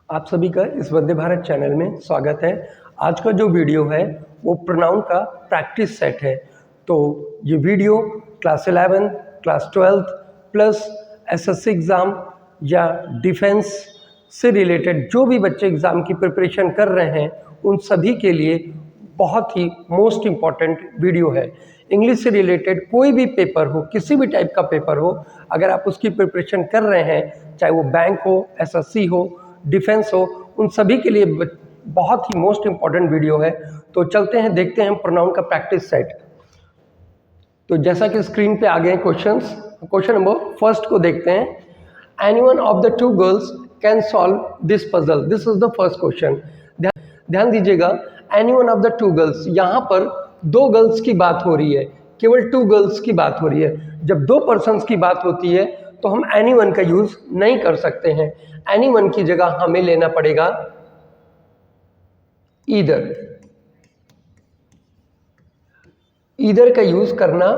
आप सभी का इस वंदे भारत चैनल में स्वागत है। आज का जो वीडियो है वो प्रोनाउन का प्रैक्टिस सेट है। तो ये video class 11, class 12 plus SSC exam या डिफेंस से रिलेटेड जो भी बच्चे एग्ज़ाम की प्रिपरेशन कर रहे हैं उन सभी के लिए बहुत ही मोस्ट इम्पॉर्टेंट वीडियो है। इंग्लिश से रिलेटेड कोई भी पेपर हो, किसी भी टाइप का पेपर हो, अगर आप उसकी प्रिपरेशन कर रहे हैं, चाहे वो बैंक हो, एसएससी हो, डिफेंस हो, उन सभी के लिए बहुत ही मोस्ट इम्पॉर्टेंट वीडियो है। तो चलते हैं, देखते हैं प्रोनाउन का प्रैक्टिस सेट। तो जैसा कि स्क्रीन पे आ गए क्वेश्चंस, क्वेश्चन नंबर फर्स्ट को देखते हैं। Anyone of the two girls can solve this puzzle, this is the first question. ध्यान दीजिएगा, anyone of the two girls, यहाँ पर दो गर्ल्स की बात हो रही है, केवल टू गर्ल्स की बात हो रही है। जब दो पर्सन्स की बात होती है तो हम एनीवन का यूज नहीं कर सकते हैं। एनीवन की जगह हमें लेना पड़ेगा ईदर। ईदर का यूज करना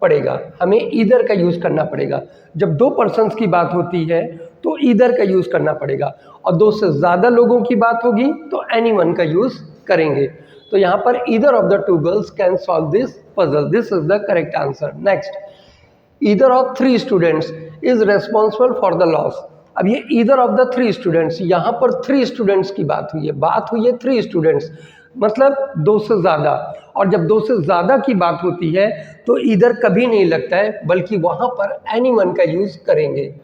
पड़ेगा, हमें ईदर का यूज करना पड़ेगा। जब दो पर्सन्स की बात होती है तो ईदर का यूज करना पड़ेगा, और दो से ज्यादा लोगों की बात होगी तो एनीवन का यूज करेंगे। तो यहाँ पर either of the two girls can solve this puzzle, this is the correct answer. Next, either of three students is responsible for the loss. अब ये either of the three students, यहाँ पर three students की बात हुई है, three students मतलब दो से ज्यादा। और जब दो से ज्यादा की बात होती है तो ईदर कभी नहीं लगता है, बल्कि वहां पर एनीवन का यूज करेंगे।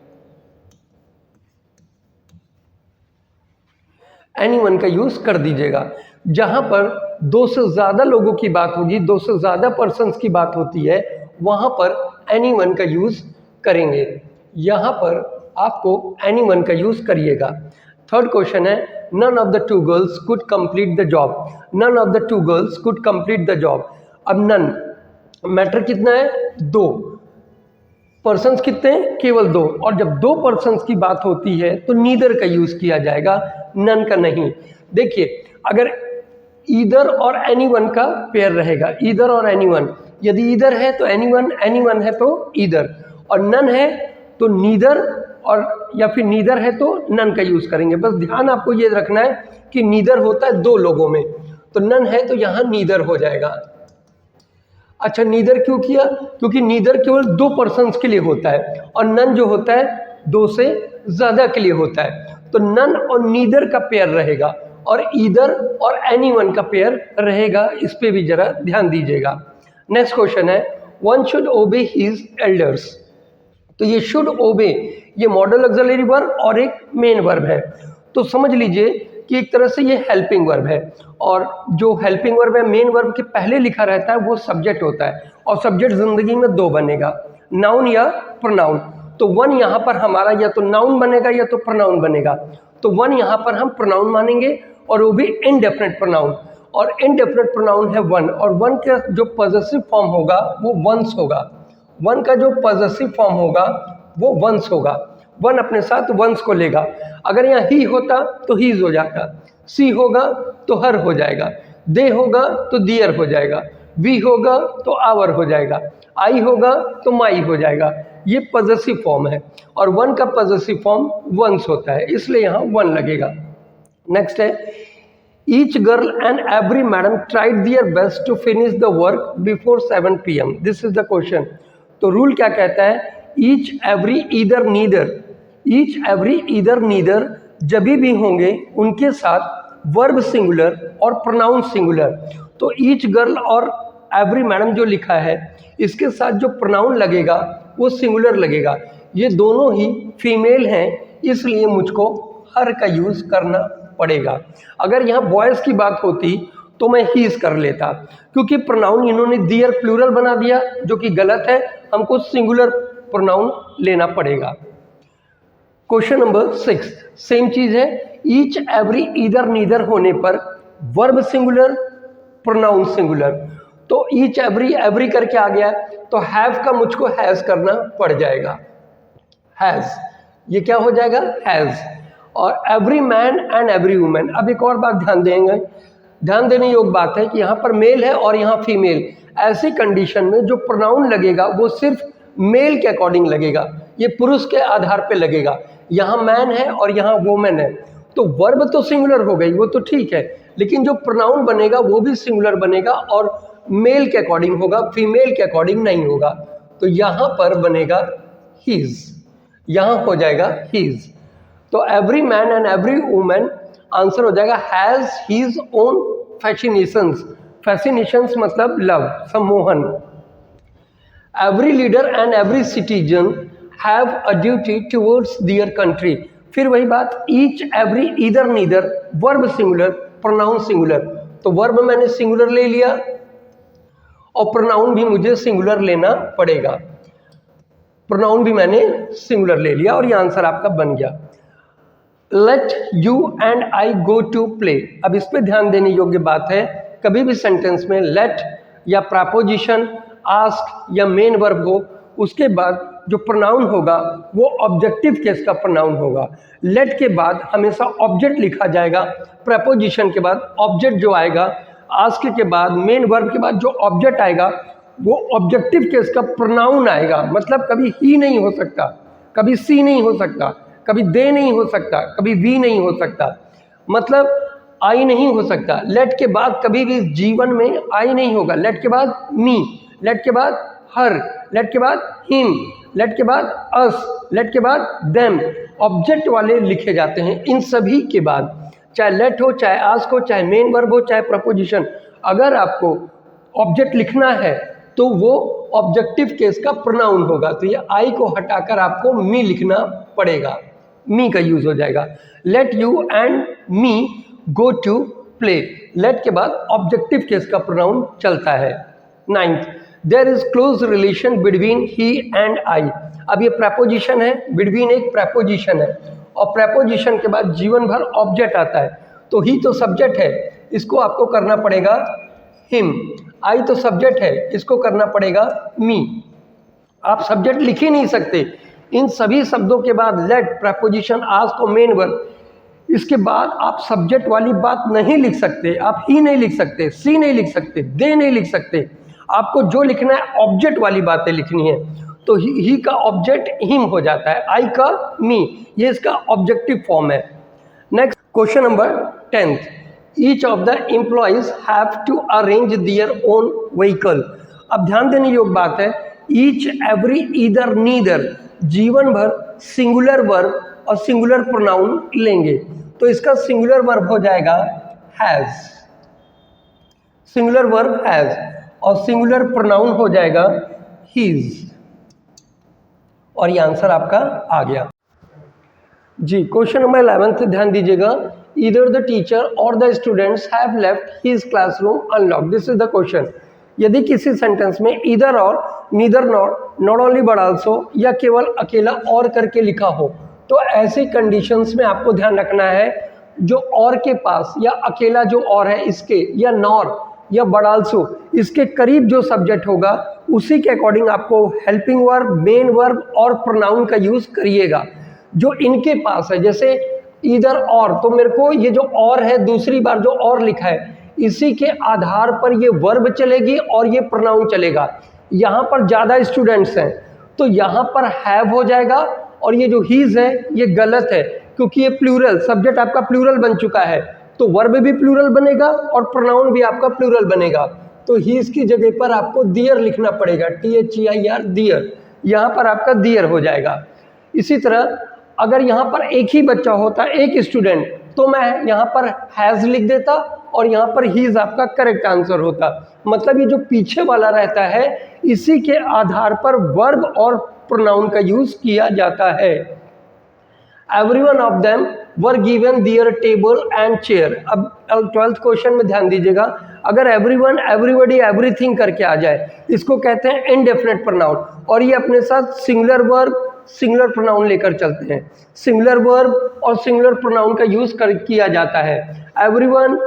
एनीवन का यूज कर दीजिएगा। जहां पर दो से ज्यादा लोगों की बात होगी, दो से ज्यादा पर्सन्स की बात होती है, वहां पर एनीवन का यूज करेंगे। यहां पर आपको एनीवन का यूज करिएगा। थर्ड क्वेश्चन है, none of the two girls could complete the job. None of the two girls could complete the job. अब नन मैटर कितना है? दो। पर्सन्स कितने हैं? केवल दो। और जब दो पर्सन्स की बात होती है तो नीदर का यूज किया जाएगा, नन का नहीं। देखिए, अगर ईदर और एनीवन का पेयर रहेगा, ईदर और एनीवन, यदि ईदर है तो एनीवन, एनीवन है तो ईदर, और नन है तो नीदर, और या फिर नीदर है तो नन का यूज करेंगे। बस ध्यान आपको ये रखना है कि नीदर होता है दो लोगों में, तो नन है तो यहां नीदर हो जाएगा। अच्छा, नीदर क्यों किया? क्योंकि नीदर केवल दो पर्सन्स के लिए होता है, और नन जो होता है दो से ज्यादा के लिए होता है। तो नन और नीदर का पेयर रहेगा, और ईदर और एनीवन का पेयर रहेगा। इस पे भी जरा ध्यान दीजिएगा। नेक्स्ट क्वेश्चन है, वन शुड ओबे हिज एल्डर्स। तो ये शुड ओबे, ये मॉडल ऑक्सिलरी वर्ब और एक मेन वर्ब है। तो समझ लीजिए कि एक तरह से ये हेल्पिंग वर्ब है, और जो हेल्पिंग वर्ब है मेन वर्ब के पहले लिखा रहता है वो सब्जेक्ट होता है, और सब्जेक्ट जिंदगी में दो बनेगा, नाउन या प्रोनाउन। तो वन यहाँ पर हमारा या तो नाउन बनेगा या तो प्रोनाउन बनेगा। तो वन यहाँ पर हम प्रोनाउन मानेंगे, और वो भी इनडेफिनेट प्रोनाउन, और इनडेफिनेट प्रोनाउन है वन, और वन का जो पॉजेसिव फॉर्म होगा वो वंस होगा। वन का जो पॉजेसिव फॉर्म होगा वो वंस होगा। वन अपने साथ वंस को लेगा। अगर यहाँ ही होता तो हीज हो जाता, सी होगा तो हर हो जाएगा, दे होगा तो दियर हो जाएगा, वी होगा तो आवर हो जाएगा, आई होगा तो माई हो जाएगा। ये पॉजेसिव फॉर्म है, और वन का पॉजेसिव फॉर्म वंस होता है, इसलिए यहाँ वन लगेगा। नेक्स्ट है, each girl and every madam tried their best to finish the work before 7 PM। This is the question. तो रूल क्या कहता है? Each every either neither, each every either neither जब भी होंगे उनके साथ वर्ब सिंगुलर और प्रोनाउन सिंगुलर। तो ईच गर्ल और एवरी मैडम जो लिखा है, इसके साथ जो प्रोनाउन लगेगा वो सिंगुलर लगेगा। ये दोनों ही फीमेल हैं, इसलिए मुझको हर का यूज करना पड़ेगा। अगर यहाँ बॉयज की बात होती तो मैं हीज कर लेता, क्योंकि प्रोनाउन इन्होंने दियर प्लूरल बना दिया, जो कि गलत है। हमको सिंगुलर प्रोनाउन लेना पड़ेगा। क्वेश्चन नंबर 6, सेम चीज है। ईच एवरी ईदर नीदर होने पर वर्ब सिंगुलर, प्रोनाउन सिंगुलर। तो ईच एवरी, एवरी करके आ गया, तो हैव का मुझको हैज करना पड़ जाएगा, हैज। ये क्या हो जाएगा? हैज। और every man and every women. अब एक और बात ध्यान देंगे, ध्यान देने योग्य बात है कि यहाँ पर मेल है और यहाँ फीमेल। ऐसी कंडीशन में जो प्रोनाउन लगेगा वो सिर्फ मेल के अकॉर्डिंग लगेगा, ये पुरुष के आधार पे लगेगा। यहाँ मैन है और यहाँ वुमेन है, तो वर्ब तो सिंगुलर हो गई, वो तो ठीक है, लेकिन जो प्रोनाउन बनेगा वो भी सिंगुलर बनेगा और मेल के अकॉर्डिंग होगा, फीमेल के अकॉर्डिंग नहीं होगा। तो यहाँ पर बनेगा हीज, यहाँ हो जाएगा हीज। तो every man and every women answer हो जाएगा has his own fascinations. Fascinations मतलब लव, सम्मोहन। Every leader and every citizen have a duty towards their country. फिर वही बात, each every either neither, verb singular pronoun singular. तो verb मैंने singular ले लिया और प्रोनाउन भी मुझे सिंगुलर लेना पड़ेगा। प्रोनाउन भी मैंने सिंगुलर ले लिया और ये आंसर आपका बन गया। Let you and I go to play. अब इस पे ध्यान देने योग्य बात है, कभी भी सेंटेंस में लेट या प्रपोजिशन, आस्क या मेन वर्ब हो, उसके बाद जो प्रोनाउन होगा वो ऑब्जेक्टिव केस का प्रोनाउन होगा। लेट के बाद हमेशा ऑब्जेक्ट लिखा जाएगा, प्रपोजिशन के बाद ऑब्जेक्ट जो आएगा, आस्क के बाद मेन वर्ब के बाद जो ऑब्जेक्ट आएगा वो ऑब्जेक्टिव केस का प्रोनाउन आएगा। मतलब कभी ही नहीं हो सकता, कभी सी नहीं हो सकता, कभी दे नहीं हो सकता, कभी वी नहीं हो सकता, मतलब आई नहीं हो सकता। लेट के बाद कभी भी जीवन में आई नहीं होगा। लेट के बाद मी, लेट के बाद हर, लेट के बाद हिम, लेट के बाद अस, लेट के बाद देम, ऑब्जेक्ट वाले लिखे जाते हैं इन सभी के बाद। चाहे लेट हो, चाहे आस्क हो, चाहे मेन वर्ब हो, चाहे प्रपोजिशन, अगर आपको ऑब्जेक्ट लिखना है तो वो ऑब्जेक्टिव केस का प्रोनाउन होगा। तो ये आई को हटाकर आपको मी लिखना पड़ेगा, मी का यूज हो जाएगा। Let you and me go to play, let के बाद ऑब्जेक्टिव केस का प्रोनाउन चलता है। 9th, there is close relation between he and I. अब ये प्रपोजिशन है, बिटवीन एक प्रपोजिशन है और प्रपोजिशन के बाद जीवन भर ऑब्जेक्ट आता है। तो ही तो सब्जेक्ट है, इसको आपको करना पड़ेगा हिम। आई तो सब्जेक्ट है, इसको करना पड़ेगा मी। आप सब्जेक्ट लिख ही नहीं सकते। इन सभी शब्दों के बाद लेट, प्रपोजिशन, आस्क और मेन वर्ब, इसके बाद आप सब्जेक्ट वाली बात नहीं लिख सकते। आप ही नहीं लिख सकते, सी नहीं लिख सकते, दे नहीं लिख सकते। आपको जो लिखना है ऑब्जेक्ट वाली बातें लिखनी है। तो ही का ऑब्जेक्ट हिम हो जाता है, आई का मी, ये इसका ऑब्जेक्टिव फॉर्म है। Next question number 10th, each of the employees have to arrange their own vehicle. अब ध्यान देने योग्य बात है, ईच, एवरी, ईदर, नीदर, जीवन भर सिंगुलर वर्ब और सिंगुलर प्रोनाउन लेंगे। तो इसका सिंगुलर वर्ब हो जाएगा हैज, सिंगुलर वर्ब हैज, और सिंगुलर प्रोनाउन हो जाएगा हीज। और ये आंसर आपका आ गया जी। क्वेश्चन नंबर 11th ध्यान दीजिएगा, ईदर द टीचर और the students have left his classroom unlocked. This is the question. यदि किसी सेंटेंस में ईदर और, neither nor, not only but also या केवल अकेला और करके लिखा हो, तो ऐसी कंडीशंस में आपको ध्यान रखना है जो और के पास या अकेला जो और है इसके, या नॉर या बट आल्सो, इसके करीब जो सब्जेक्ट होगा उसी के अकॉर्डिंग आपको हेल्पिंग वर्ब, मेन वर्ब और प्रोनाउन का यूज करिएगा। जो इनके पास है, जैसे इधर और, तो मेरे को ये जो और है, दूसरी बार जो और लिखा है, इसी के आधार पर ये वर्ब चलेगी और ये प्रोनाउन चलेगा। यहाँ पर ज़्यादा स्टूडेंट्स हैं तो यहाँ पर हैव हो जाएगा, और ये जो हीज है ये गलत है क्योंकि ये प्लूरल, सब्जेक्ट आपका प्लूरल बन चुका है, तो वर्ब भी प्लूरल बनेगा और प्रोनाउन भी आपका प्लूरल बनेगा। तो हीज की जगह पर आपको दियर लिखना पड़ेगा, THEIR, दियर, यहाँ पर आपका दियर हो जाएगा। इसी तरह अगर यहाँ पर एक ही बच्चा होता, एक स्टूडेंट, तो मैं यहाँ पर हैज़ लिख देता और यहाँ पर हीज आपका करेक्ट आंसर होता। मतलब ये जो पीछे वाला रहता है इसी के आधार पर वर्ब और प्रोनाउन का यूज किया जाता है। Everyone of them were given their table and chair. अब 12th क्वेश्चन में ध्यान दीजिएगा, अगर एवरीवन, एवरीबॉडी, एवरीथिंग करके आ जाए, इसको कहते हैं इनडेफिनेट प्रोनाउन, और ये अपने साथ सिंगुलर वर्ब, सिंगुलर प्रोनाउन लेकर चलते हैं। सिंगुलर वर्ब और सिंगुलर प्रोनाउन का यूज किया जाता है। एवरीवन,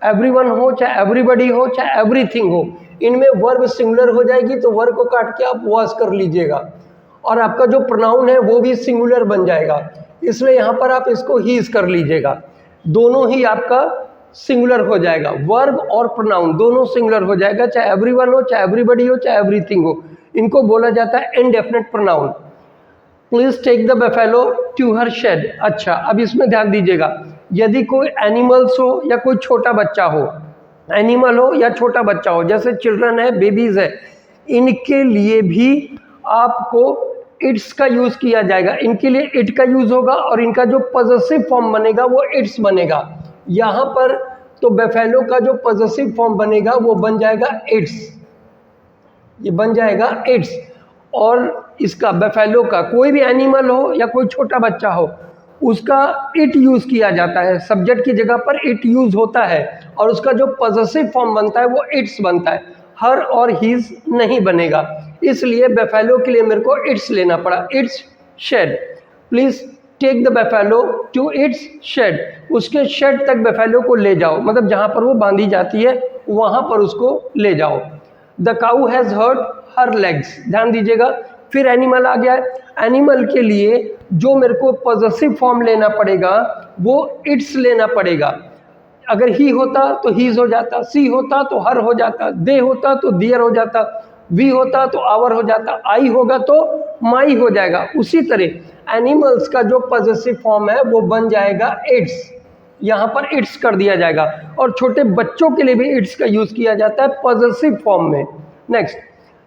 एवरीवन हो, चाहे एवरीबॉडी हो, चाहे एवरीथिंग हो, इनमें वर्ब सिंगुलर हो जाएगी तो वर्ब को काट के आप वॉज कर लीजिएगा, और आपका जो प्रोनाउन है वो भी सिंगुलर बन जाएगा, इसलिए यहाँ पर आप इसको हीज कर लीजिएगा। दोनों ही आपका सिंगुलर हो जाएगा, वर्ब और प्रोनाउन दोनों सिंगुलर हो जाएगा, चाहे एवरीवन हो, चाहे एवरीबॉडी हो, चाहे एवरीथिंग हो। इनको बोला जाता है indefinite pronoun. Please take the buffalo to her shed. अच्छा, अब इसमें ध्यान दीजिएगा, यदि कोई एनिमल्स हो या कोई छोटा बच्चा हो, एनिमल हो या छोटा बच्चा हो, जैसे चिल्ड्रन है, बेबीज है, इनके लिए भी आपको इट्स का यूज किया जाएगा। इनके लिए इट का यूज होगा और इनका जो पॉजेसिव फॉर्म बनेगा वो इट्स बनेगा। यहाँ पर तो बेफेलो का जो पॉजेसिव फॉर्म बनेगा वो बन जाएगा इट्स, ये बन जाएगा इट्स। और इसका बेफेलो का कोई भी एनिमल हो या कोई छोटा बच्चा हो, उसका इट यूज किया जाता है, सब्जेक्ट की जगह पर इट यूज होता है और उसका जो पॉजेसिव फॉर्म बनता है वो इट्स बनता है, हर और हीज नहीं बनेगा। इसलिए बेफेलो के लिए मेरे को इट्स लेना पड़ा, its shed. Please take the buffalo to its shed, उसके शेड तक बेफेलो को ले जाओ, मतलब जहां पर वो बांधी जाती है वहां पर उसको ले जाओ। The cow has hurt her legs, ध्यान दीजिएगा। फिर एनिमल आ गया है, एनिमल के लिए जो मेरे को पॉजेसिव फॉर्म लेना पड़ेगा वो इट्स लेना पड़ेगा। अगर ही होता तो हीज हो जाता, सी होता तो हर हो जाता, दे होता तो दियर हो जाता, वी होता तो आवर हो जाता, आई होगा तो माई हो जाएगा। उसी तरह एनिमल्स का जो पॉजेसिव फॉर्म है वो बन जाएगा इट्स, यहाँ पर इट्स कर दिया जाएगा। और छोटे बच्चों के लिए भी इट्स का यूज किया जाता है पॉजेसिव फॉर्म में। Next,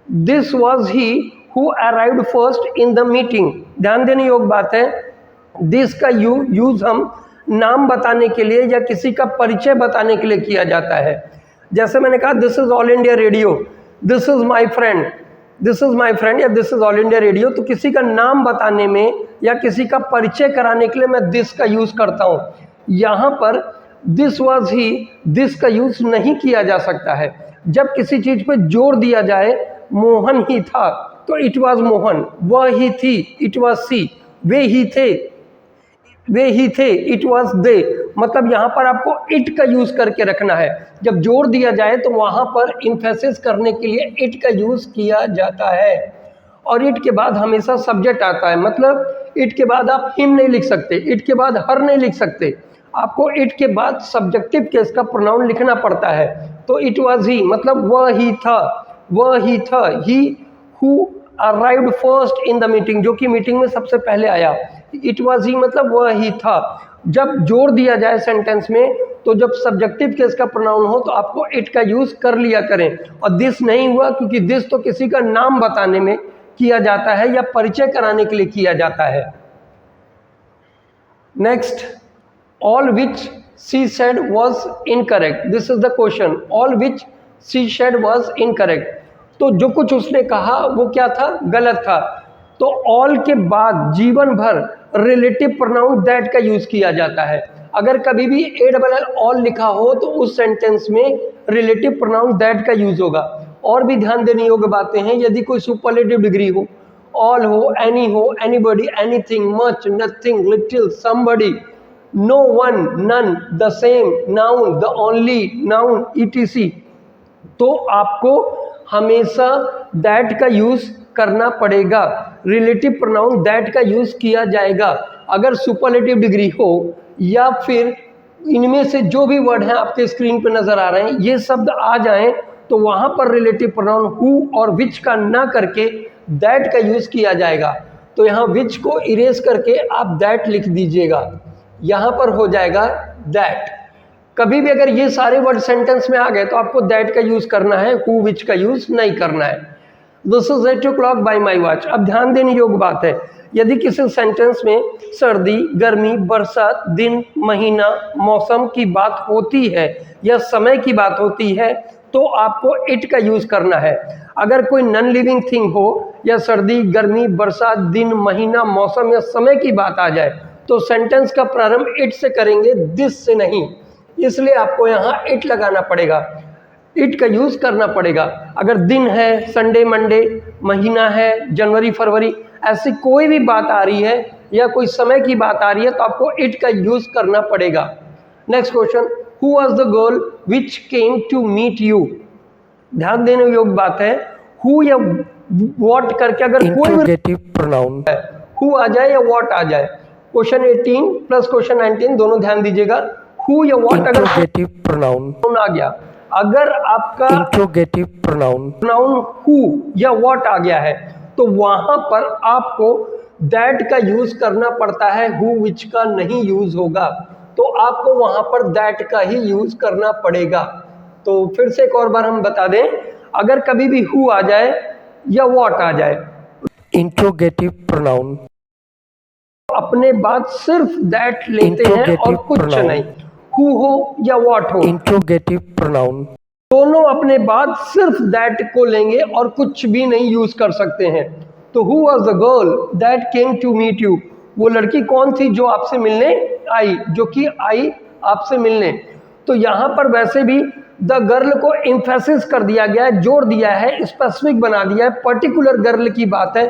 this was he who arrived first in the meeting, ध्यान देने योग्य बात है। दिस का यूज हम नाम बताने के लिए या किसी का परिचय बताने के लिए किया जाता है। जैसे मैंने कहा this is All India Radio, this is my friend, this is my friend या this is All India Radio, तो किसी का नाम बताने में या किसी का परिचय कराने के लिए मैं दिस का यूज करता हूँ। यहाँ पर दिस वाज ही, दिस का यूज नहीं किया जा सकता है। जब किसी चीज पे जोर दिया जाए, मोहन ही था तो इट वाज मोहन, वह ही थी इट वाज सी, वे ही थे इट वाज दे। मतलब यहाँ पर आपको इट का यूज करके रखना है। जब जोर दिया जाए तो वहां पर इम्फेसिस करने के लिए इट का यूज किया जाता है। और इट के बाद हमेशा सब्जेक्ट आता है, मतलब इट के बाद आप हिम नहीं लिख सकते, इट के बाद हर नहीं लिख सकते, आपको इट के बाद सब्जेक्टिव केस का प्रोनाउन लिखना पड़ता है। तो इट वाज ही, मतलब वह ही था, वह ही था, he who arrived first in the meeting, जो कि मीटिंग में सबसे पहले आया। इट वाज ही मतलब वह ही था। जब जोर दिया जाए सेंटेंस में तो जब सब्जेक्टिव केस का प्रोनाउन हो तो आपको इट का यूज कर लिया करें। और दिस नहीं हुआ क्योंकि दिस तो किसी का नाम बताने में किया जाता है या परिचय कराने के लिए किया जाता है। Next, all which she said was incorrect, this is the question, all which she said was incorrect. तो जो कुछ उसने कहा वो क्या था, गलत था। तो ऑल के बाद जीवन भर रिलेटिव प्रोनाउन दैट का यूज किया जाता है। अगर कभी भी ALL ऑल लिखा हो तो उस सेंटेंस में रिलेटिव प्रोनाउन दैट का यूज होगा। और भी ध्यान देने योग्य बातें हैं, यदि कोई सुपरलेटिव डिग्री हो, ऑल हो, एनी हो, anybody, anything, much, nothing, little, somebody, no one, none, the same, noun, the only, noun, ETC, तो आपको हमेशा दैट का यूज करना पड़ेगा। रिलेटिव प्रोनाउन दैट का यूज किया जाएगा। अगर सुपरलेटिव डिग्री हो या फिर इनमें से जो भी वर्ड हैं आपके स्क्रीन पे नजर आ रहे हैं, ये शब्द आ जाएं तो वहां पर रिलेटिव प्रोनाउन हु और विच का ना करके दैट का यूज किया जाएगा। तो यहाँ विच को इरेज करके आप दैट लिख दीजिएगा, यहाँ पर हो जाएगा दैट। कभी भी अगर ये सारे वर्ड सेंटेंस में आ गए तो आपको दैट का यूज करना है, हु विच का यूज नहीं करना है। This is 8 o'clock bye my watch. अब ध्यान देने योग्य बात है, यदि किसी सेंटेंस में सर्दी, गर्मी, बरसात, दिन, महीना, मौसम की बात होती है या समय की बात होती है तो आपको इट का यूज करना है। अगर कोई नॉन लिविंग थिंग हो या सर्दी, गर्मी, बरसात, दिन, महीना, मौसम या समय की बात आ जाए तो सेंटेंस का प्रारंभ इट से करेंगे, दिस से नहीं। इसलिए आपको यहाँ इट लगाना पड़ेगा, इट का यूज करना पड़ेगा। अगर दिन है, संडे, मंडे, महीना है, जनवरी, फरवरी, ऐसी कोई भी बात आ रही है या कोई समय की बात आ रही है तो आपको इट का यूज करना पड़ेगा। Next question, who was the girl which came to meet you. ध्यान देने योग्य बात है, हु या व्हाट करके अगर कोई प्रोनाउन है, हु आ जाए या व्हाट आ जाए। क्वेश्चन 18 प्लस क्वेश्चन 19 दोनों ध्यान दीजिएगा। हु या व्हाट अगर प्रोनाउन आ गया, अगर आपका इंट्रोगेटिव प्रोनाउन हु या व्हाट आ गया है तो वहां पर आपको दैट का यूज करना पड़ता है, हु विच का नहीं यूज होगा। तो आपको वहां पर दैट का ही यूज करना पड़ेगा। तो फिर से एक और बार हम बता दें, अगर कभी भी हु आ जाए या व्हाट आ जाए, इंट्रोगेटिव प्रोनाउन, अपने बाद सिर्फ दैट लेते हैं और कुछ नहीं। हु हो या व्हाट हो, इंट्रोगेटिव प्रोनाउन, दोनों अपने बाद सिर्फ दैट को लेंगे और कुछ भी नहीं यूज कर सकते हैं। तो who was the girl that came to meet you, वो लड़की कौन थी जो आपसे मिलने आई, जो कि आई आपसे मिलने। तो यहां पर वैसे भी द गर्ल को एम्फेसिस कर दिया गया है, जोड़ दिया है, स्पेसिफिक बना दिया है, पर्टिकुलर गर्ल की बात है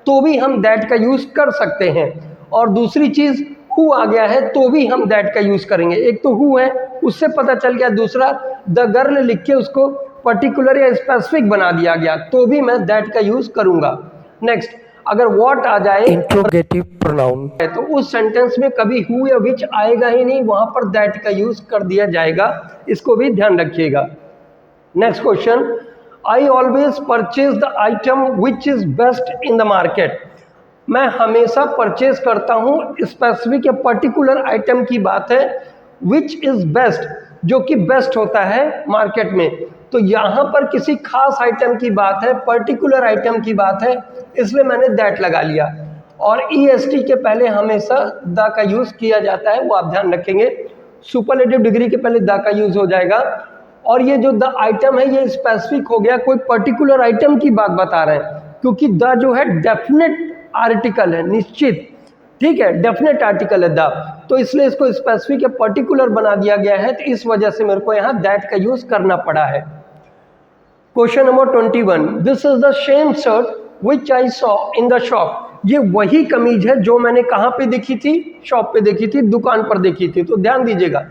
तो भी हम दैट का यूज कर सकते हैं। और दूसरी चीज हु आ गया है तो भी हम दैट का यूज करेंगे। एक तो हु है उससे पता चल गया, दूसरा द गर्ल लिख के उसको पर्टिकुलर या स्पेसिफिक बना दिया गया तो भी मैं दैट का यूज करूंगा। नेक्स्ट, अगर व्हाट आ जाए इंट्रोगेटिव प्रोनाउन, तो उस सेंटेंस में कभी हु या विच आएगा ही नहीं, वहां पर दैट का यूज कर दिया जाएगा, इसको भी ध्यान रखिएगा। Next question, I always purchase the item which is best in the market. मैं हमेशा परचेज करता हूं, स्पेसिफिक या पर्टिकुलर आइटम की बात है, विच इज बेस्ट जो कि बेस्ट होता है मार्केट में। तो यहां पर किसी खास आइटम की बात है, पर्टिकुलर आइटम की बात है, इसलिए मैंने दैट लगा लिया। और EST के पहले हमेशा द का यूज किया जाता है, वो आप ध्यान रखेंगे। सुपरलेटिव डिग्री के पहले द का यूज हो जाएगा। और ये जो द आइटम है ये स्पेसिफिक हो गया, कोई पर्टिकुलर आइटम की बात बता रहे हैं, क्योंकि द जो है डेफिनेट आर्टिकल है, निश्चित, ठीक है, डेफिनेट आर्टिकल है द, तो इसलिए इसको स्पेसिफिक या पर्टिकुलर बना दिया गया है, तो इस वजह से मेरे को यहाँ दैट का यूज करना पड़ा है। Question number 21, this is the same shirt which I saw in the shop. ये वही कमीज है जो मैंने कहाँ पे देखी थी, शॉप पे देखी थी, दुकान पर देखी थी। तो ध्यान दीजिएगा,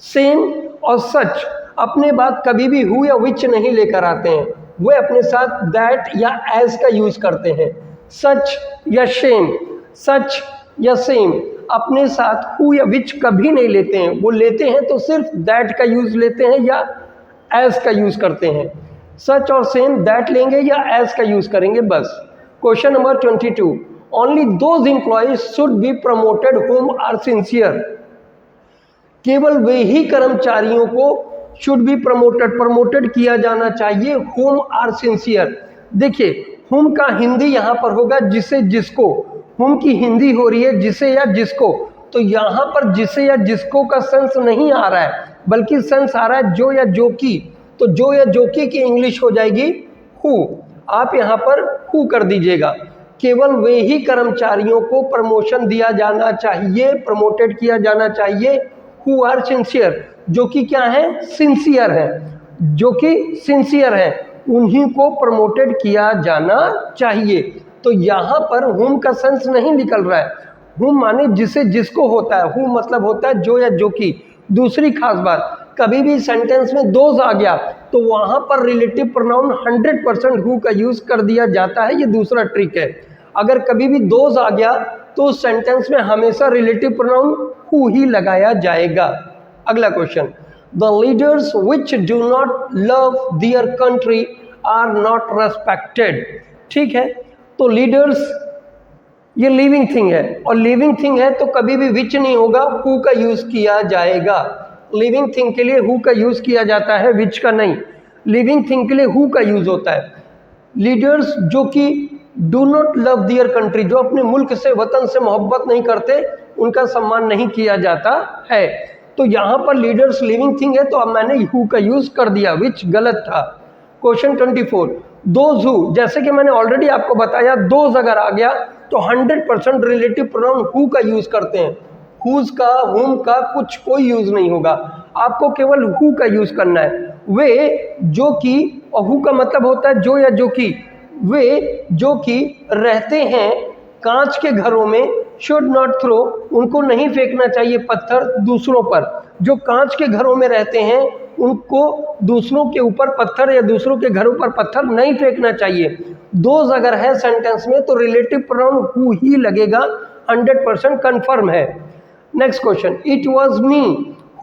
सेम और सच अपने बाद कभी भी हु या विच नहीं लेकर आते हैं, वे अपने साथ दैट या एज का यूज करते हैं। सच या सेम, सच या सेम अपने साथ हु या विच कभी नहीं लेते हैं, वो लेते हैं तो सिर्फ दैट का यूज लेते हैं या एज का यूज करते हैं। सच और सेम दैट लेंगे या एज का यूज करेंगे बस। Question number 22, only those employees should be promoted whom are sincere. केवल वे ही कर्मचारियों को शुड बी प्रमोटेड किया जाना चाहिए हुम आर सिंसियर। देखिए, हुम का हिंदी यहां पर होगा जिसे जिसको, हुम की हिंदी हो रही है जिसे या जिसको, तो यहां पर जिसे या जिसको का सेंस नहीं आ रहा है, बल्कि सेंस आ रहा है जो या जो की। तो जो या जो की इंग्लिश हो जाएगी हु, आप यहां पर हु कर दीजिएगा। केवल वे ही कर्मचारियों को प्रमोशन दिया जाना चाहिए, प्रमोटेड किया जाना चाहिए, हु आर सिंसियर, जो कि क्या है, सिंसियर है, जो कि सिंसियर है, उन्हीं को प्रमोटेड किया जाना चाहिए। तो यहां पर हुम का सेंस नहीं निकल रहा है। हुम माने जिसे जिसको होता है, हु मतलब होता है जो या जो की। दूसरी खास बात, कभी भी सेंटेंस में दोज आ गया तो वहां पर रिलेटिव प्रोनाउन 100% हु का यूज कर दिया जाता है, ये दूसरा ट्रिक है। अगर कभी भी दोज आ गया तो उस सेंटेंस में हमेशा रिलेटिव प्रोनाउन हु ही लगाया जाएगा। अगला question, the leaders which do not love their country are not respected. ठीक है, तो लीडर्स ये लिविंग थिंग है, और लिविंग थिंग है तो कभी भी विच नहीं होगा, हु का यूज किया जाएगा। लिविंग थिंग के लिए हु का यूज किया जाता है, विच का नहीं। लिविंग थिंग के लिए हु का यूज होता है। लीडर्स जो कि do not love their country, जो अपने मुल्क से, वतन से मोहब्बत नहीं करते, उनका सम्मान नहीं किया जाता है। तो यहां पर लीडर्स लिविंग थिंग है तो अब मैंने हु का यूज कर दिया, विच गलत था। क्वेश्चन 24, दोज हु, जैसे कि मैंने ऑलरेडी आपको बताया, दोज अगर आ गया तो 100% रिलेटिव प्रोनाउन हु का यूज करते हैं। हुज का, हुम का कुछ कोई यूज नहीं होगा, आपको केवल हु का यूज करना है। वे जो कि, और हु का मतलब होता है जो या जो कि, वे जो कि रहते हैं कांच के घरों में, शुड नॉट थ्रो, उनको नहीं फेंकना चाहिए पत्थर दूसरों पर। जो कांच के घरों में रहते हैं उनको दूसरों के ऊपर पत्थर या दूसरों के घरों पर पत्थर नहीं फेंकना चाहिए। दोज अगर है सेंटेंस में तो रिलेटिव प्रोनाउन हु ही लगेगा, 100% कंफर्म है। Next question, it was me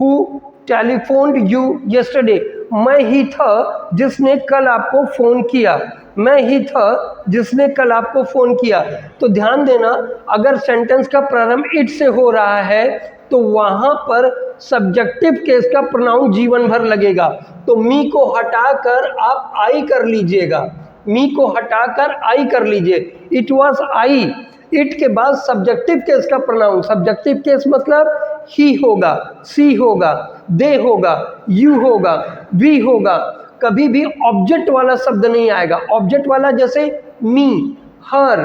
who telephoned you yesterday. मैं ही था जिसने कल आपको फ़ोन किया, मैं ही था जिसने कल आपको फ़ोन किया। तो ध्यान देना, अगर सेंटेंस का प्रारंभ इट से हो रहा है तो वहाँ पर सब्जेक्टिव केस का प्रोनाउन जीवन भर लगेगा। तो मी को हटाकर आप आई कर लीजिएगा, मी को हटाकर आई कर लीजिए। इट वॉज आई, इट के बाद सब्जेक्टिव केस का प्रोनाउन, सब्जेक्टिव केस मतलब ही होगा, सी होगा, दे होगा, यू होगा, वी होगा। कभी भी ऑब्जेक्ट वाला शब्द नहीं आएगा। ऑब्जेक्ट वाला जैसे मी, हर,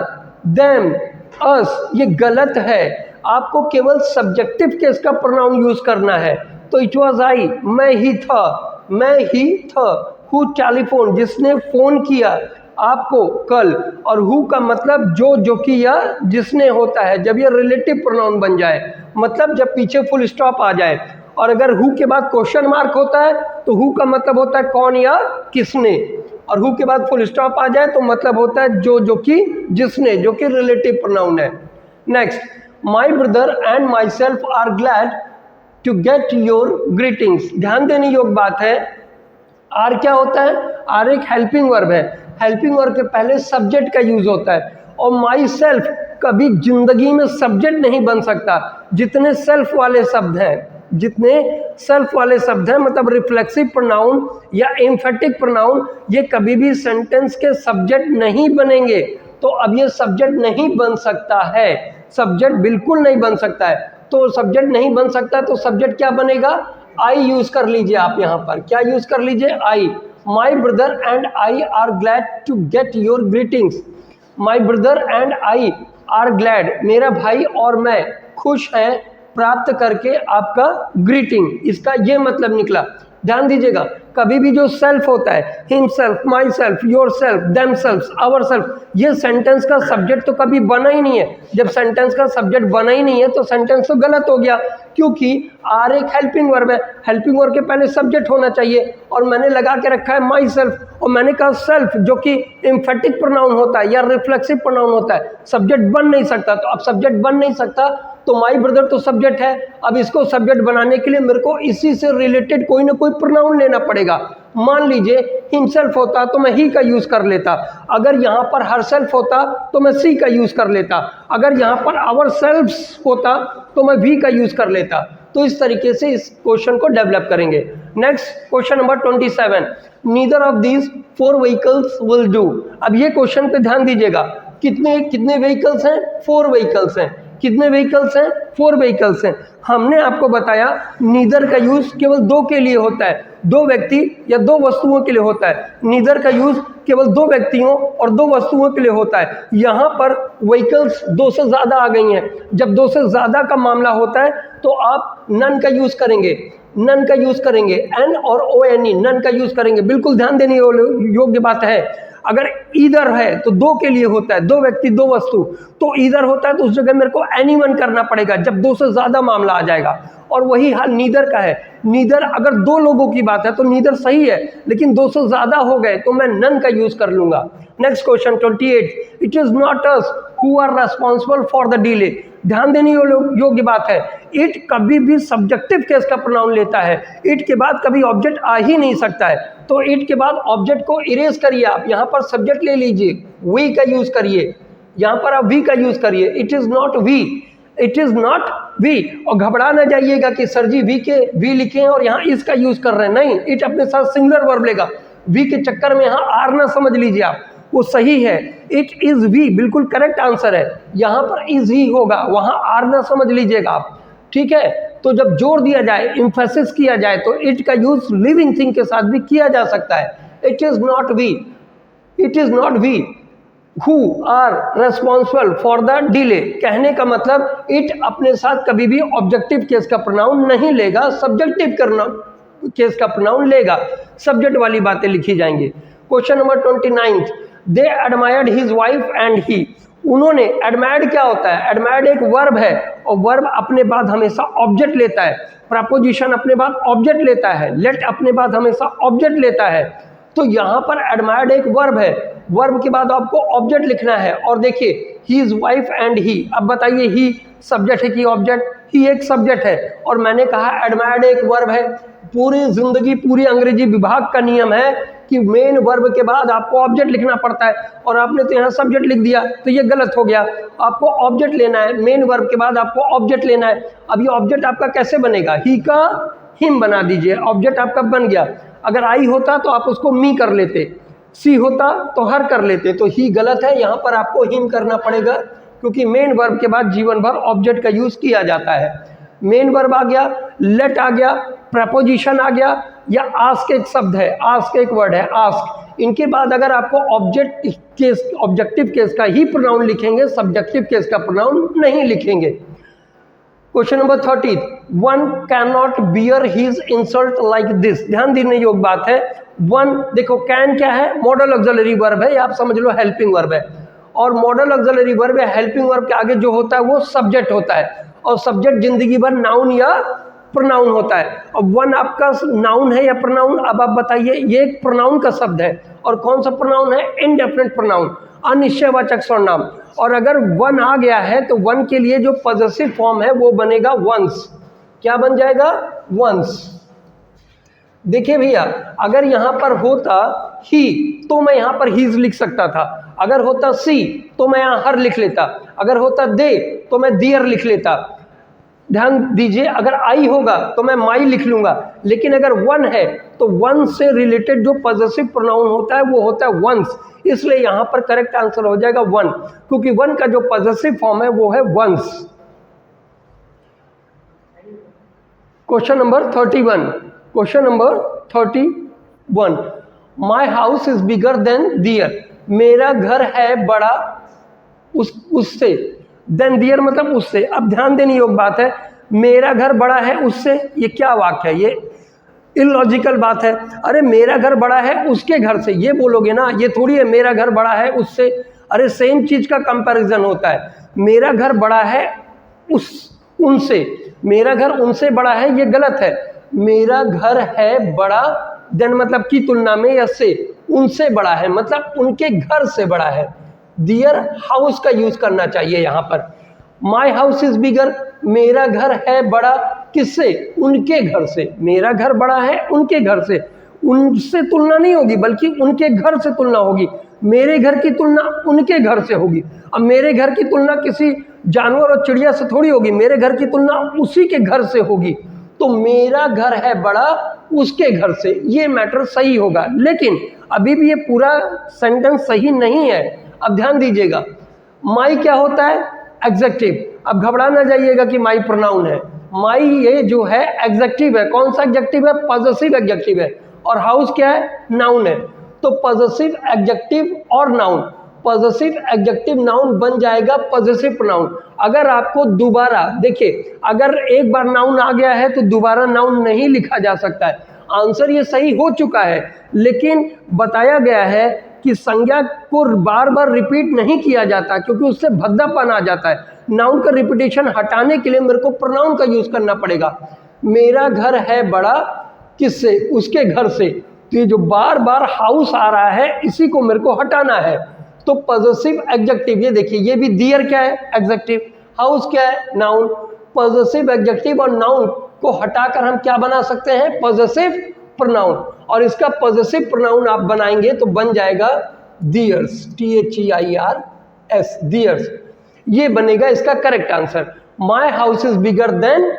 देम, अस, ये गलत है। आपको केवल सब्जेक्टिव केस का प्रोनाउन यूज करना है। तो इट वॉज आई, मैं ही था, मैं ही था। हु टेलीफोन, जिसने फोन किया आपको कल। और हु का मतलब जो कि या जिसने होता है जब ये रिलेटिव प्रोनाउन बन जाए, मतलब जब पीछे फुल स्टॉप आ जाए। और अगर हु के बाद क्वेश्चन मार्क होता है तो हु का मतलब होता है कौन या किसने, और हु के बाद फुल स्टॉप आ जाए तो मतलब होता है जो कि जिसने, जो कि रिलेटिव प्रोनाउन है। Next, my brother and myself are glad to get your greetings. ध्यान देने योग्य बात है, आर क्या होता है? आर एक हेल्पिंग वर्ब है। हेल्पिंग वर्ब के पहले सब्जेक्ट का यूज होता है। और माई सेल्फ कभी जिंदगी में सब्जेक्ट नहीं बन सकता। जितने सेल्फ वाले शब्द हैं, जितने सेल्फ वाले शब्द हैं, मतलब रिफ्लेक्सिव प्रोनाउन या एम्फेटिक प्रोनाउन, ये कभी भी सेंटेंस के सब्जेक्ट नहीं बनेंगे। तो अब ये सब्जेक्ट नहीं बन सकता है, सब्जेक्ट बिल्कुल नहीं बन सकता है। तो सब्जेक्ट नहीं बन सकता तो सब्जेक्ट क्या बनेगा? आई यूज कर लीजिए आप यहाँ पर। क्या यूज कर लीजिए? I. My brother and I are glad to get your greetings. My brother and I are glad, मेरा भाई और मैं खुश हैं प्राप्त करके आपका ग्रीटिंग। इसका ये मतलब निकला। ध्यान दीजिएगा, कभी भी जो सेल्फ होता है, himself, myself, yourself, themself, ourself, ये सेंटेंस का सब्जेक्ट तो कभी बना ही नहीं है। जब सेंटेंस का सब्जेक्ट बना ही नहीं है तो सेंटेंस तो गलत हो गया, क्योंकि आर एक हेल्पिंग वर्ब है। हेल्पिंग वर्ब के पहले सब्जेक्ट होना चाहिए, और मैंने लगा के रखा है माई सेल्फ, और मैंने कहा सेल्फ जो कि एम्फेटिक प्रोनाउन होता है या रिफ्लेक्सिव प्रोनाउन होता है, सब्जेक्ट बन नहीं सकता। तो अब सब्जेक्ट बन नहीं सकता तो माई ब्रदर तो सब्जेक्ट है। अब इसको सब्जेक्ट बनाने के लिए मेरे को इसी से रिलेटेड कोई ना कोई प्रोनाउन लेना पड़ेगा। मान लीजिए हिमसेल्फ होता तो मैं ही का यूज कर लेता, अगर यहाँ पर हर सेल्फ होता तो मैं सी का यूज कर लेता, अगर यहाँ पर आवर सेल्फ्स होता तो मैं वी का यूज कर लेता। तो इस तरीके से इस क्वेश्चन को डेवलप करेंगे। Next question number 27, neither of these 4 vehicles will do. अब ये क्वेश्चन पे ध्यान दीजिएगा, कितने व्हीकल्स हैं? 4 व्हीकल्स हैं। कितने व्हीकल्स हैं? 4 व्हीकल्स हैं। हमने आपको बताया नीदर का यूज केवल 2 के लिए होता है, 2 व्यक्ति या 2 वस्तुओं के लिए होता है। नीदर का यूज केवल 2 व्यक्तियों और 2 वस्तुओं के लिए होता है। यहाँ पर व्हीकल्स 2 से ज़्यादा आ गई हैं। जब 2 से ज़्यादा का मामला होता है तो आप नन का यूज करेंगे, नन का यूज करेंगे, एन और ओ एन ई, नन का यूज करेंगे। बिल्कुल ध्यान देने योग्य बात है। अगर ईदर है तो 2 के लिए होता है, 2 व्यक्ति 2 वस्तु, तो ईदर होता है तो उस जगह मेरे को एनीवन करना पड़ेगा जब 2 से ज्यादा मामला आ जाएगा। और वही हाल नीदर का है। नीदर अगर 2 लोगों की बात है तो नीदर सही है, लेकिन 2 से ज्यादा हो गए तो मैं नन का यूज कर लूंगा। Next question 28, it is not us who are responsible for the delay. ध्यान देने योग्य बात है, इट कभी भी सब्जेक्टिव केस का प्रोनाउन लेता है। इट के बाद कभी ऑब्जेक्ट आ ही नहीं सकता है, तो इट के बाद ऑब्जेक्ट को इरेज करिए। आप यहाँ पर सब्जेक्ट ले लीजिए, वी का यूज करिए, यहाँ पर आप वी का यूज करिए। It is not we, it is not we. और घबरा ना जाइएगा कि सर जी वी लिखे हैं और यहाँ इसका यूज कर रहे हैं, नहीं, इट अपने साथ सिंगुलर वर्ब लेगा। वी के चक्कर में यहाँ आर ना समझ लीजिए आप, वो सही है। इट इज वी बिल्कुल करेक्ट आंसर है। यहाँ पर इज ही होगा, वहाँ आर ना समझ लीजिएगा आप, ठीक है। तो जब जोर दिया जाए, एम्फेसिस किया जाए, तो इट का यूज लिविंग थिंग के साथ भी किया जा सकता है। It is not we, it is not we who are responsible for the delay. कहने का मतलब इट अपने साथ कभी भी ऑब्जेक्टिव केस का प्रोनाउन नहीं लेगा, सब्जेक्टिव केस का प्रोनाउन लेगा। सब्जेक्ट वाली बातें लिखी जाएंगी। Question number 29, they admired his wife and he. उन्होंने, एडमायर्ड क्या होता है? एडमायर्ड एक वर्ब है, और वर्ब अपने बाद हमेशा ऑब्जेक्ट लेता है। प्रपोजिशन अपने बाद ऑब्जेक्ट लेता है, लेट अपने बाद हमेशा ऑब्जेक्ट लेता है। तो यहाँ पर एडमायर्ड एक वर्ब है, वर्ब के बाद आपको ऑब्जेक्ट लिखना है। और देखिए हीज वाइफ एंड ही। अब बताइए ही सब्जेक्ट है कि ऑब्जेक्ट? ही एक सब्जेक्ट है और मैंने कहा एडमायर्ड एक वर्ब है। पूरी जिंदगी पूरी अंग्रेजी विभाग का नियम है कि मेन वर्ब के बाद आपको ऑब्जेक्ट लिखना पड़ता है और आपने तो यहाँ सब्जेक्ट लिख दिया तो ये गलत हो गया। आपको ऑब्जेक्ट लेना है, मेन वर्ब के बाद आपको ऑब्जेक्ट लेना है। अब ये ऑब्जेक्ट आपका कैसे बनेगा? ही का हिम बना दीजिए, ऑब्जेक्ट आपका बन गया। अगर आई होता तो आप उसको मी कर लेते, सी होता तो हर कर लेते, तो ही गलत है, यहाँ पर आपको हिम करना पड़ेगा क्योंकि मेन वर्ब के बाद जीवन भर ऑब्जेक्ट का यूज किया जाता है। मेन वर्ब आ गया, लेट आ गया, प्रपोजिशन आ गया, या आस्क एक शब्द है, आस्क एक वर्ड है, आस्क। इनके बाद अगर आपको ऑब्जेक्ट केस, ऑब्जेक्टिव केस का ही प्रोनाउन लिखेंगे, सब्जेक्टिव केस का प्रोनाउन नहीं लिखेंगे। Question number 30, one can not bear his insult like this. ध्यान देने योग्य बात है। वन देखो, कैन क्या है? मॉडल ऑक्सिलरी वर्ब है, या आप समझ लो हेल्पिंग वर्ब है। और मॉडल ऑक्सिलरी वर्ब या हेल्पिंग वर्ब के आगे जो होता है वो सब्जेक्ट होता है, और सब्जेक्ट जिंदगी भर नाउन या प्रोनाउन होता है। अब वन आपका नाउन है या प्रोनाउन? अब आप बताइए। ये एक प्रोनाउन का शब्द है, और कौन सा प्रोनाउन है? इनडेफिनिट प्रोनाउन, अनिश्चयवाचक सर्वनाम। और अगर वन आ गया है तो वन के लिए जो पॉजेसिव फॉर्म है वो बनेगा वंस। क्या बन जाएगा? वंस। देखिए भैया, अगर यहां पर होता ही तो मैं यहां पर हीज लिख सकता था, अगर होता सी तो मैं यहां हर लिख लेता, अगर होता दे तो मैं दियर लिख लेता। ध्यान दीजिए, अगर आई होगा तो मैं माई लिख लूंगा, लेकिन अगर वन है तो वन से रिलेटेड जो पॉजेसिव प्रोनाउन होता है वो होता है वंस, इसलिए यहां पर करेक्ट आंसर हो जाएगा वन, क्योंकि वन का जो पॉजेसिव फॉर्म है वो है once. Question number 31, question number 31, my house is bigger than their. मेरा घर है बड़ा उससे, देन दियर मतलब उससे। अब ध्यान देने योग्य बात है, मेरा घर बड़ा है उससे, ये क्या वाक्य है? ये इलॉजिकल बात है। अरे मेरा घर बड़ा है उसके घर से, ये बोलोगे ना, ये थोड़ी है मेरा घर बड़ा है उससे। अरे सेम चीज का कंपैरिजन होता है। मेरा घर बड़ा है उनसे, मेरा घर उनसे बड़ा है, ये गलत है। मेरा घर है बड़ा देन मतलब की तुलना में, या से, उनसे बड़ा है मतलब उनके घर से बड़ा है। दियर हाउस का यूज करना चाहिए यहां पर। माई हाउस इज बिगर, मेरा घर है बड़ा किससे? उनके घर से। मेरा घर बड़ा है उनके घर से, उनसे तुलना नहीं होगी बल्कि उनके घर से तुलना होगी। मेरे घर की तुलना उनके घर से होगी। अब मेरे घर की तुलना किसी जानवर और चिड़िया से थोड़ी होगी, मेरे घर की तुलना उसी के घर से होगी। तो मेरा घर है बड़ा उसके घर से, ये मैटर सही होगा। लेकिन अभी भी ये पूरा सेंटेंस सही नहीं है। अब ध्यान दीजिएगा, माई क्या होता है? एग्जेक्टिव। अब घबरा ना जाइएगा कि माई प्रोनाउन है, माई ये जो है एग्जेक्टिव है। कौन सा एग्जेक्टिव है? पॉजेसिव एग्जेक्टिव है। और हाउस क्या है? नाउन है। तो पॉजेसिव एग्जेक्टिव और नाउन, पॉजेसिव एग्जेक्टिव नाउन बन जाएगा पॉजेसिव प्रोनाउन। अगर आपको दोबारा देखिए, अगर एक बार नाउन आ गया है तो दोबारा नाउन नहीं लिखा जा सकता है। आंसर ये सही हो चुका है, लेकिन बताया गया है कि संज्ञा को बार बार रिपीट नहीं किया जाता क्योंकि उससे भद्दापन आ जाता है। नाउन का रिपीटेशन हटाने के लिए मेरे को प्रोनाउन का यूज करना पड़ेगा। मेरा घर है बड़ा किससे? उसके घर से। तो ये जो बार बार हाउस आ रहा है इसी को मेरे को हटाना है। तो पॉजेसिव एडजेक्टिव, ये देखिए, ये भी दियर क्या है? एडजेक्टिव। हाउस क्या है? नाउन। पॉजेसिव एडजेक्टिव और नाउन को हटाकर हम क्या बना सकते हैं? Possessive pronoun. और इसका पॉजेसिव प्रोनाउन आप बनाएंगे तो बन जाएगा दियर्स, THEIRS, दियर्स। ये बनेगा इसका correct answer. My house is bigger then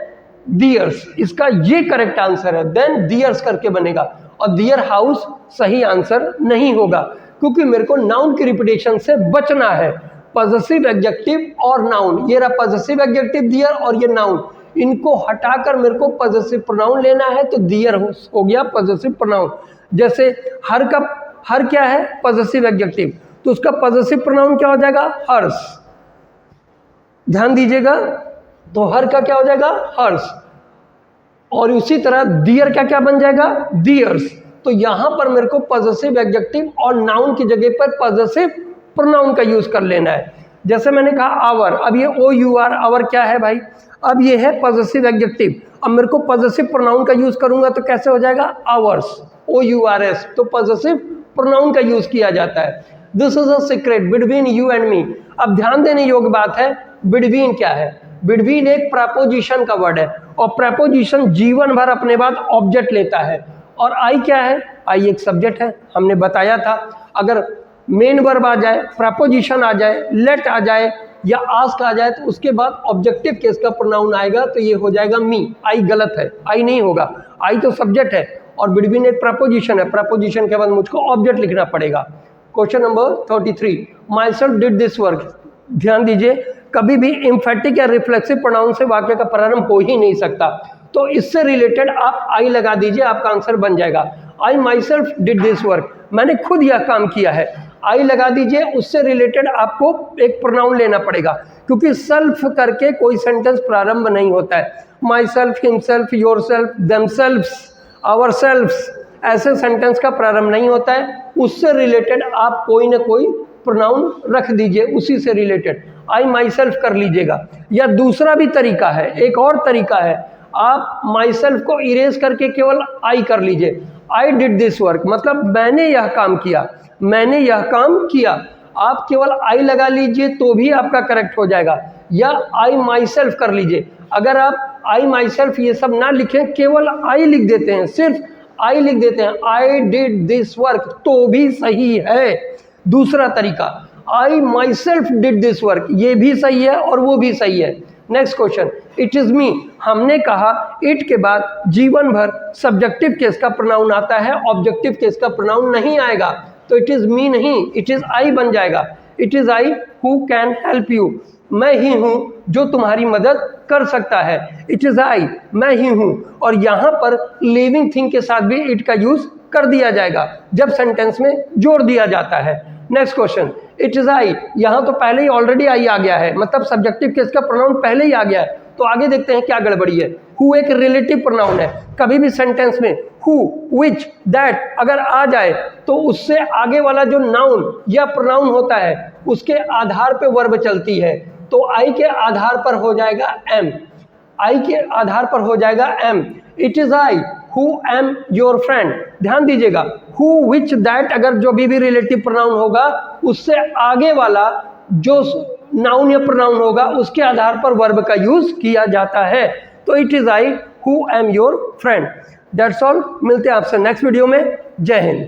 theirs, इसका ये करेक्ट आंसर है। देन दियर्स करके बनेगा, और दियर हाउस सही आंसर नहीं होगा क्योंकि मेरे को नाउन की रिपीटेशन से बचना है। पॉजेसिव एडजेक्टिव और नाउन, ये रहा पॉजेसिव एडजेक्टिव दियर, और ये नाउन, इनको हटाकर मेरे को पॉजेसिव प्रोनाउन लेना है तो दियर हो गया पॉजेसिव प्रोनाउन। जैसे हर का, हर क्या है? पॉजेसिव एडजेक्टिव, तो उसका पॉजेसिव प्रोनाउन क्या हो जाएगा? हर्स। ध्यान दीजिएगा, तो हर का क्या हो जाएगा? हर्स। और उसी तरह दियर का क्या बन जाएगा? दियर्स। तो यहां पर मेरे को पॉजेसिव एडजेक्टिव और नाउन की जगह पर पॉजेसिव प्रोनाउन का यूज कर लेना है। जैसे मैंने कहा आवर, अब ये OUR, आवर क्या है भाई? अब ये है पॉजेसिव एडजेक्टिव। अब मेरे को पॉजेसिव प्रोनाउन का यूज करूंगा तो कैसे हो जाएगा? Hours, OURS। तो पॉजेसिव प्रोनाउन का यूज किया जाता है। This is a secret between you and मी। अब ध्यान देने योग्य बात है, बिटवीन क्या है? बिटवीन एक प्रपोजिशन का वर्ड है और प्रपोजिशन जीवन भर अपने बाद ऑब्जेक्ट लेता है। और आई क्या है? आई एक सब्जेक्ट है, हमने बताया था। अगर मेन वर्ब आ जाए, प्रपोजिशन आ जाए, लेट आ जाए या आस्क आ जाए तो उसके बाद ऑब्जेक्टिव केस का प्रोनाउन आएगा, तो ये हो जाएगा मी। आई गलत है, आई नहीं होगा। आई तो सब्जेक्ट है और बिटवीन एक प्रपोजिशन है, प्रपोजिशन के बाद मुझको ऑब्जेक्ट लिखना पड़ेगा। Question number 33, my self did this work. ध्यान दीजिए, कभी भी इम्फेटिक या रिफ्लेक्सिव प्रोनाउन से वाक्य का प्रारंभ हो ही नहीं सकता, तो इससे रिलेटेड आप आई लगा दीजिए, आपका आंसर बन जाएगा। I myself did this work, मैंने खुद यह काम किया है। आई लगा दीजिए, उससे रिलेटेड आपको एक प्रोनाउन लेना पड़ेगा, क्योंकि सेल्फ करके कोई सेंटेंस प्रारंभ नहीं होता है। Myself, himself, yourself, themselves, ourselves, ऐसे सेंटेंस का प्रारंभ नहीं होता है। उससे रिलेटेड आप कोई ना कोई प्रोनाउन रख दीजिए, उसी से रिलेटेड आई माई सेल्फ कर लीजिएगा। या दूसरा भी तरीका है, एक और तरीका है, आप माई सेल्फ को इरेज करके केवल आई कर लीजिए। आई डिड दिस वर्क मतलब मैंने यह काम किया, मैंने यह काम किया। आप केवल आई लगा लीजिए तो भी आपका करेक्ट हो जाएगा, या आई माई सेल्फ कर लीजिए। अगर आप आई माई सेल्फ ये सब ना लिखें, केवल आई लिख देते हैं, सिर्फ आई लिख देते हैं, आई डिड दिस वर्क, तो भी सही है। दूसरा तरीका, I myself did this work, ये भी सही है और वो भी सही है। Next question, it is me. हमने कहा इट के बाद जीवन भर सब्जेक्टिव केस का प्रोनाउन आता है, ऑब्जेक्टिव केस का प्रोनाउन नहीं आएगा, तो इट इज मी नहीं, इट इज आई बन जाएगा। It is I who can help you, मैं ही हूं जो तुम्हारी मदद कर सकता है। इट इज आई, मैं ही हूं। और यहां पर लिविंग थिंग के साथ भी इट का यूज कर दिया जाएगा जब सेंटेंस में जोड़ दिया जाता है। नेक्स्ट क्वेश्चन, इट इज आई, यहां तो पहले ही ऑलरेडी आई आ गया है, मतलब सब्जेक्टिव केस का प्रोनाउन पहले ही आ गया है। तो आगे देखते हैं क्या गड़बड़ी है। हु एक रिलेटिव प्रोनाउन है, कभी भी सेंटेंस में हु, विच, दैट अगर आ जाए तो उससे आगे वाला जो नाउन या प्रोनाउन होता है उसके आधार पे वर्ब चलती है। तो आई के आधार पर हो जाएगा एम, आई के आधार पर हो जाएगा am. It is I who am your friend. ध्यान दीजिएगा, हु, विच, दैट अगर जो भी रिलेटिव प्रोनाउन होगा उससे आगे वाला जो नाउन या प्रोनाउन होगा उसके आधार पर वर्ब का यूज किया जाता है। तो it is I who am your friend. That's all, मिलते हैं आपसे नेक्स्ट वीडियो में। जय हिंद।